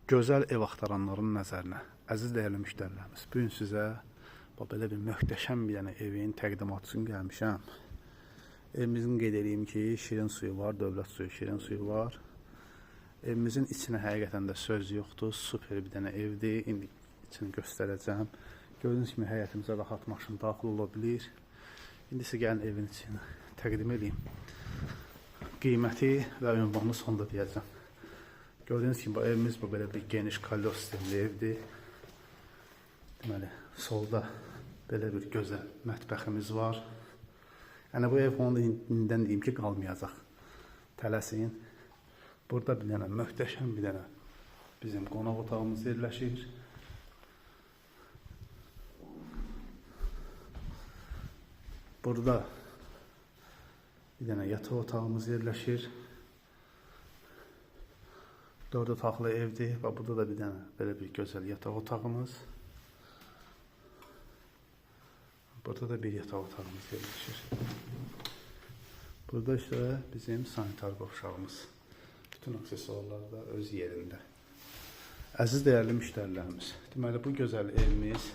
Gözəl ev axtaranların nəzərinə, əziz dəyərli müştərilərimiz, bu gün sizə belə bir möhtəşəm bir dənə evin təqdimatı üçün gəlmişəm. Evimizin qeyd edeyim ki, şirin suyu var, dövlət suyu, şirin suyu var. Evimizin içinə həqiqətən də söz yoxdur, super bir dənə evdir. İndi içini göstərəcəm. Gördüyünüz kimi həyətimizə rahat maşın daxil ola bilir. İndi sizə gəlin evin içini təqdim edeyim. Qiyməti və ünvanını sonda deyəcəm. Gördüğünüz gibi evimiz bu böyle bir geniş kalor sistemli evdir. Deməli, solda belə bir gözəl mətbəximiz var. Yəni bu ev onu indidən deyim ki, qalmayacaq. Tələsin. Burada bir dənə möhtəşəm bir dənə bizim qonaq otağımız yerləşir. Burada bir dənə yataq otağımız yerləşir. 4 otaqlı evdir və burada da bir dənə belə bir gözəl yataq otağımız. Burada da bir yataq otağımız yerləşir. Burada işte bizim sanitar qovşağımız. Bütün aksesuarlar da öz yerində. Əziz dəyərli müştərilərimiz, deməli bu gözəl evimiz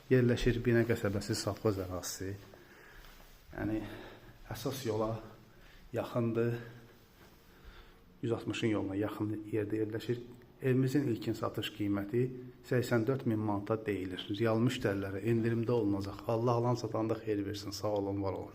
yerləşir Binə qəsəbəsi Safxoz ərazisi. Yəni əsas yola yaxındır. 160-ın yoluna yaxın yerdə yerləşir. Evimizin ilkin satış qiyməti 84.000 manata deyilir. Real müştərilərə endirimdə olunacaq. Allah alan satanda xeyir versin. Sağ olun, var olun.